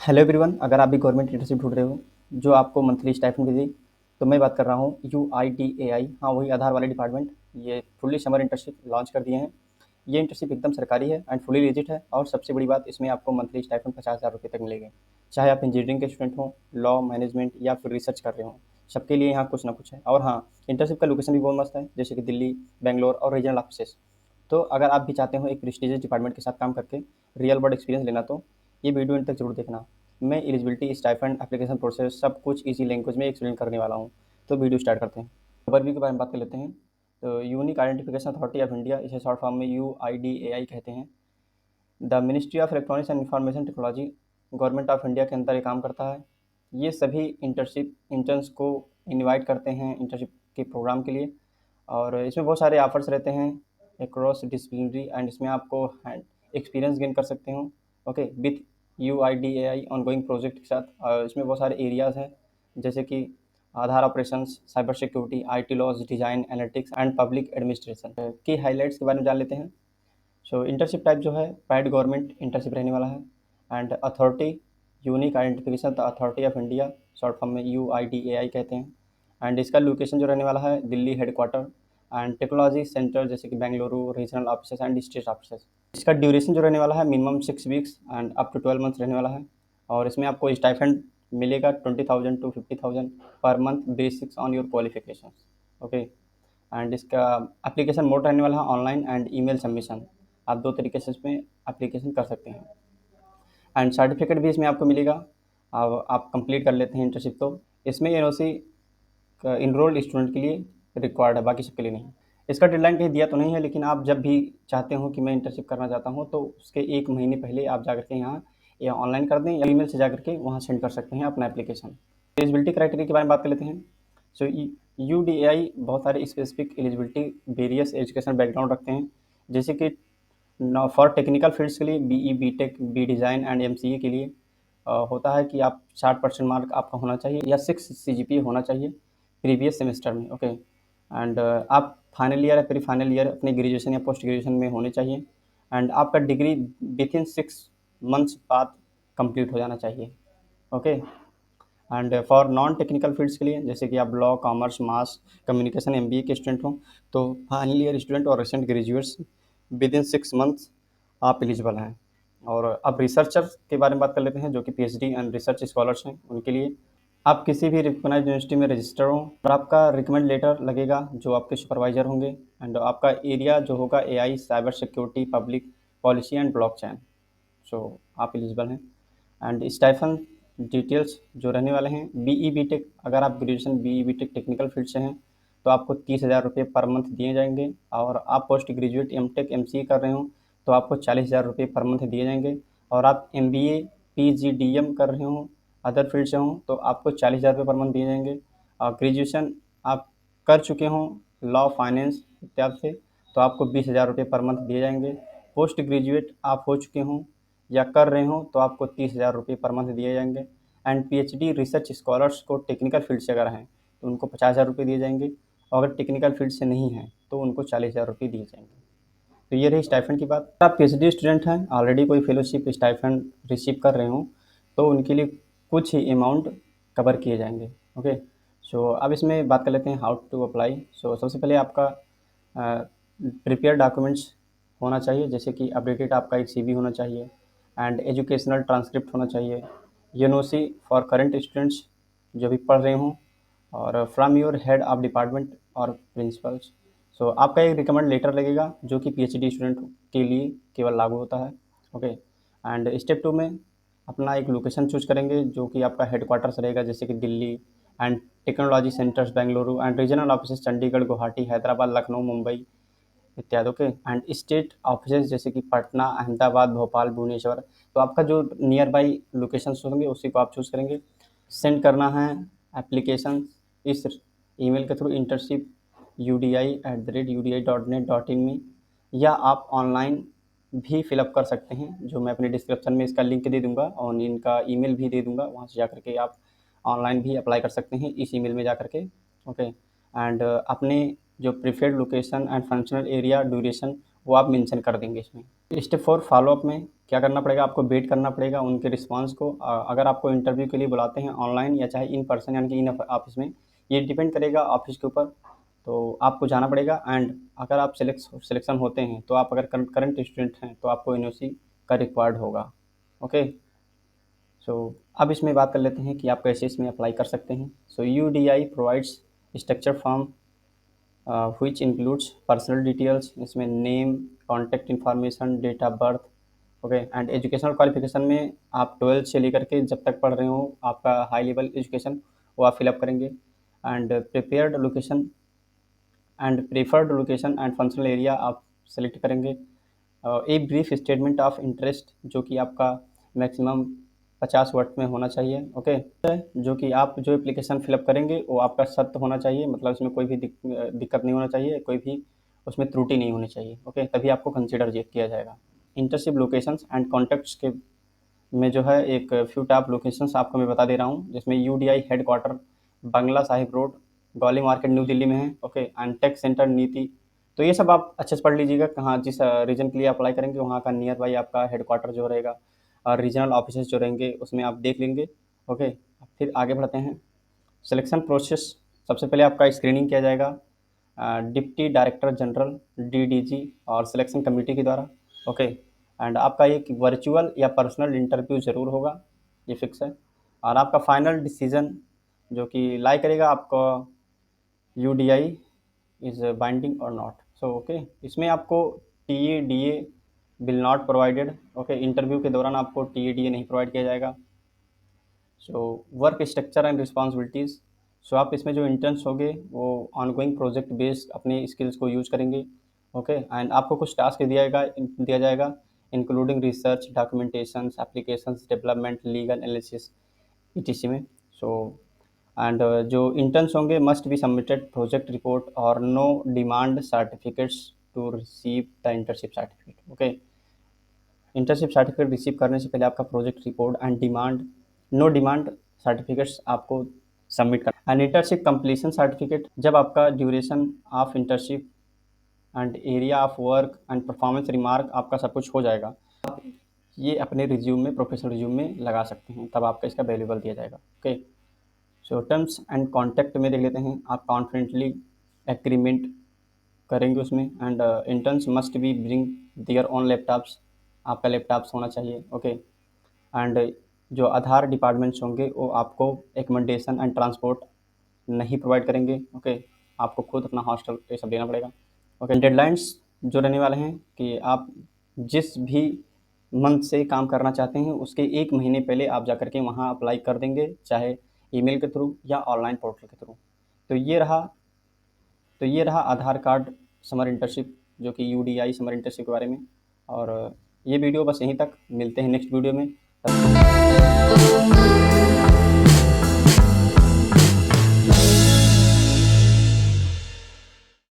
Hello everyone, अगर आप भी गवर्नमेंट इंटर्नशिप ढूंढ रहे हो जो आपको मंथली स्टाइपेंड भी दे, तो मैं बात कर रहा हूँ UIDAI। हाँ, वही आधार वाले डिपार्टमेंट। ये फुल्ली समर इंटर्नशिप लॉन्च कर दिए हैं। ये इंटर्नशिप एकदम सरकारी है एंड फुली लेजिट है, और सबसे बड़ी बात, इसमें आपको मंथली स्टाइपेंड 50,000 रुपये तक मिलेंगे। चाहे आप इंजीनियरिंग के स्टूडेंट हो, लॉ, मैनेजमेंट या फिर रिसर्च कर रहे हो, सबके लिए यहाँ कुछ ना कुछ है। और हाँ, इंटर्नशिप का लोकेशन भी बहुत मस्त है, जैसे कि दिल्ली, बेंगलोर और रीजनल ऑफिसेस। तो अगर आप भी चाहते हो एक प्रेस्टिजियस डिपार्टमेंट के साथ काम करके रियल वर्ल्ड एक्सपीरियंस लेना, तो ये वीडियो इन तक जरूर देखना। मैं एलिजिबिलिटी, स्टाइपेंड, एप्लीकेशन प्रोसेस सब कुछ इजी लैंग्वेज में एक्सप्लेन करने वाला हूँ। तो वीडियो स्टार्ट करते हैं। ओवरव्यू के बारे में बात कर लेते हैं। तो unique identification authority of India, इसे शॉर्ट फॉर्म में UIDAI कहते हैं। The ministry of electronics and information technology government of India के अंदर ये काम करता है। ये सभी इंटर्न्स को इनवाइट करते हैं इंटर्नशिप के प्रोग्राम के लिए। और इसमें बहुत सारे ऑफर्स रहते हैं अक्रॉस डिसिप्लिनरी, एंड इसमें आपको एक्सपीरियंस गेन कर सकते हो। Okay, with UIDAI ongoing project के साथ। इसमें बहुत सारे एरियाज़ हैं, जैसे कि Aadhaar operations, cyber security, IT laws, design, analytics and public administration की हाईलाइट्स के बारे में जान लेते हैं। सो इंटर्नशिप टाइप जो है पैड गवर्नमेंट इंटर्नशिप रहने वाला है। And authority, unique identification the authority of India, short form में UIDAI कहते हैं। एंड इसका लोकेशन जो रहने वाला है Delhi headquarter. And technology centre जैसे कि Bengaluru, regional office and state office. इसका ड्यूरेशन जो रहने वाला है minimum 6 weeks and up to 12 months रहने वाला है। और इसमें आपको स्टाइपेंड मिलेगा 20,000 to 50,000 per month, basics on your qualification. Okay. And इसका एप्लीकेशन मोड रहने वाला है ऑनलाइन एंड ईमेल सबमिशन। आप दो तरीके से इसमें एप्लीकेशन कर सकते हैं। एंड सर्टिफिकेट भी इसमें आपको मिलेगा। अब आप कंप्लीट कर लेते हैं इंटर्नशिप, तो इसमें NOC इनरोल्ड स्टूडेंट के लिए रिक्वायर्ड है, बाकी सबके लिए नहीं। इसका डेडलाइन कहीं दिया तो नहीं है, लेकिन आप जब भी चाहते हो कि मैं इंटर्नशिप करना चाहता हूँ, तो उसके 1 महीने पहले आप जा करके यहाँ या ऑनलाइन कर दें या ईमेल से जा करके वहाँ सेंड कर सकते हैं अपना एप्लीकेशन। एलिजिबिलिटी क्राइटेरिया के बारे में बात कर लेते हैं। सो UDAI बहुत सारे specific eligibility various education background रखते हैं, जैसे कि फॉर टेक्निकल फील्ड्स के लिए BE, BTech, B design and MCA के लिए होता है कि आप 60% मार्क आपका होना चाहिए या 6 CGPA होना चाहिए प्रीवियस सेमेस्टर में। ओके। एंड आप फाइनल ईयर या प्री फाइनल ईयर अपने ग्रेजुएशन या पोस्ट ग्रेजुएशन में होने चाहिए। एंड आपका डिग्री विद इन 6 मंथ्स बाद कंप्लीट हो जाना चाहिए। Okay. And for non technical fields के लिए, जैसे कि आप law, commerce, mass communication, MBA के स्टूडेंट हो, तो फाइनल ईयर स्टूडेंट और recent graduates with in 6 months आप एलिजिबल हैं। और अब रिसर्चर के बारे में बात कर लेते हैं, जो कि PhD एंड रिसर्च स्कॉलर्स हैं, उनके लिए आप किसी भी रिकॉग्नाइज्ड यूनिवर्सिटी में रजिस्टर हो और आपका रिकमेंड लेटर लगेगा जो आपके सुपरवाइजर होंगे। एंड आपका एरिया जो होगा AI, cyber security, public policy and blockchain. So आप एलिजिबल हैं। एंड स्टाइफन डिटेल्स जो रहने वाले हैं, BE, BTech, अगर आप graduation BE, BTech technical field से हैं, तो आपको 30,000 रुपये पर मंथ दिए जाएंगे। और आप पोस्ट ग्रेजुएट MTech, MCA कर रहे हो, तो आपको 40,000 रुपये पर मंथ दिए जाएंगे। और आप MBA, PGDM कर रहे हो, अदर फील्ड से हों, तो आपको 40,000 रुपये पर मंथ दिए जाएंगे। और ग्रेजुएशन आप कर चुके हों लॉ, फाइनेंस इत्यादि से, तो आपको 20,000 रुपये पर मंथ दिए जाएंगे। पोस्ट ग्रेजुएट आप हो चुके हों या कर रहे हो, तो आपको 30,000 रुपये पर मंथ दिए जाएंगे। एंड PhD रिसर्च स्कॉलर्स को टेक्निकल फील्ड से अगर हैं, तो उनको 50,000 रुपये दिए जाएंगे। और अगर टेक्निकल फील्ड से नहीं हैं, तो उनको 40,000 रुपये दिए जाएंगे। तो ये रही स्टाइफंड की बात। आप PhD स्टूडेंट हैं, ऑलरेडी कोई फेलोशिप स्टाइफंड रिसीव कर रहे हो, तो उनके लिए कुछ ही अमाउंट कवर किए जाएंगे। ओके। सो अब इसमें बात कर लेते हैं हाउ टू अप्लाई। सो सबसे पहले आपका प्रिपेयर डॉक्यूमेंट्स होना चाहिए, जैसे कि अपडेटेड आपका एक CV होना चाहिए एंड एजुकेशनल ट्रांसक्रिप्ट होना चाहिए। NOC फॉर करंट स्टूडेंट्स जो भी पढ़ रहे हों, और from your head of department और प्रिंसिपल्स। सो आपका एक रिकमेंड लेटर लगेगा, जो कि PhD स्टूडेंट के लिए केवल लागू होता है। ओके। एंड स्टेप 2 में अपना एक लोकेशन चूज करेंगे, जो कि आपका हेडक्वार्टर्स रहेगा, जैसे कि Delhi. And technology centres Bengaluru, and regional office Chandigarh, Guwahati, Hyderabad, Lucknow, Mumbai इत्यादि। ओके। एंड स्टेट ऑफिस जैसे कि पटना, अहमदाबाद, भोपाल, भुवनेश्वर। तो आपका जो नियर बाई लोकेशन होंगे उसी को आप चूज़ करेंगे। सेंड करना है एप्लीकेशन इस ईमेल के थ्रू, internship.udi@udi.net.in में, या आप ऑनलाइन भी फिलअप कर सकते हैं, जो मैं अपने डिस्क्रिप्शन में इसका लिंक दे दूंगा और इनका ईमेल भी दे दूंगा, वहाँ से जा करके आप ऑनलाइन भी अप्लाई कर सकते हैं इस ईमेल में जा करके। ओके। एंड अपने जो preferred location and functional area duration वो आप मेंशन कर देंगे इसमें। स्टेप 4 फॉलोअप में क्या करना पड़ेगा, आपको वेट करना पड़ेगा उनके रिस्पांस को। अगर आपको इंटरव्यू के लिए बुलाते हैं ऑनलाइन या चाहे इन पर्सन यानी कि इन ऑफिस में, ये डिपेंड करेगा ऑफिस के ऊपर, तो आपको जाना पड़ेगा। एंड अगर आप सिलेक्शन होते हैं तो आप अगर करंट स्टूडेंट हैं तो आपको एनओसी का रिक्वायर्ड होगा। ओके, सो अब इसमें बात कर लेते हैं कि आप कैसे इसमें अप्लाई कर सकते हैं। So UIDAI provides structure form which includes personal details, इसमें name, contact information, date of birth. Okay, and educational qualification में आप 12th से लेकर के जब तक पढ़ रहे हो आपका हाई लेवल एजुकेशन वो आप फिलअप करेंगे। And preferred location and functional area आप सेलेक्ट करेंगे। A brief statement of interest जो कि आपका मैक्सिमम 50 वर्ड में होना चाहिए। ओके, जो कि आप जो एप्लीकेशन फिलअप करेंगे वो आपका सत्य होना चाहिए, मतलब इसमें कोई भी दिक्कत नहीं होना चाहिए, कोई भी उसमें त्रुटि नहीं होनी चाहिए। ओके, तभी आपको कंसिडर किया जाएगा। इंटर्नशिप लोकेशंस एंड कॉन्टैक्ट्स के में जो है एक फ्यू टॉप लोकेशंस आपको मैं बता दे रहा हूँ, जिसमें UIDAI headquarters Bangla Sahib road, Gole market, New Delhi में है। ओके, एंड टेक सेंटर नीति। तो ये सब आप अच्छे से पढ़ लीजिएगा, कहाँ जिस रीजन के लिए अप्लाई करेंगे वहाँ का नियर बाई आपका हेडक्वार्टर जो रहेगा और रीजनल ऑफिस जो रहेंगे उसमें आप देख लेंगे। ओके, फिर आगे बढ़ते हैं। सिलेक्शन प्रोसेस, सबसे पहले आपका स्क्रीनिंग किया जाएगा डिप्टी डायरेक्टर जनरल डीडीजी और सिलेक्शन कमेटी के द्वारा। ओके, एंड आपका एक वर्चुअल या पर्सनल इंटरव्यू ज़रूर होगा, ये फिक्स है। और आपका फाइनल डिसीजन जो कि लाई करेगा आपका यूडीआई इज़ बाइंडिंग और नॉट। सो ओके, इसमें आपको T A D A will not provided. Okay, interview के दौरान आपको टी ए डी ए नहीं प्रोवाइड किया जाएगा। So work structure and responsibilities, so आप इसमें जो इंटर्न्स होंगे वो ऑनगोइंग प्रोजेक्ट बेस्ड अपने स्किल्स को यूज़ करेंगे। ओके, एंड आपको कुछ टास्क दिया जाएगा including research, documentations, applications development, legal analysis ETC में। सो एंड जो इंटर्न्स होंगे must be submitted project report और no demand certificates to receive the internship certificate. Okay, internship certificate receive करने से पहले आपका project report and no demand certificates आपको submit करना। एंड इंटर्नशिप कंप्लीशन सर्टिफिकेट, जब आपका duration of internship and area of work and performance remark आपका सब कुछ हो जाएगा, आप ये अपने रिज्यूम में, प्रोफेशनल रिज्यूम में लगा सकते हैं, तब आपका इसका वैल्यूबल दिया जाएगा। Okay, so terms and contact में देख लेते हैं। आप कॉन्फिडेंटली एग्रीमेंट करेंगे उसमें। And interns must be bring their own laptops, आपका लैपटॉप्स होना चाहिए। ओके, एंड जो आधार डिपार्टमेंट्स होंगे वो आपको एकोमोडेशन एंड ट्रांसपोर्ट नहीं प्रोवाइड करेंगे। ओके, आपको खुद अपना हॉस्टल ये सब देना पड़ेगा। ओके, डेडलाइंस जो रहने वाले हैं कि आप जिस भी मंथ से काम करना चाहते हैं उसके 1 महीने पहले आप जा करके वहाँ अप्लाई कर देंगे, चाहे ईमेल के थ्रू या ऑनलाइन पोर्टल के थ्रू। तो ये रहा आधार कार्ड समर इंटर्नशिप जो कि यूडीआई समर इंटर्नशिप के बारे में। और ये वीडियो बस यहीं तक, मिलते हैं नेक्स्ट वीडियो में।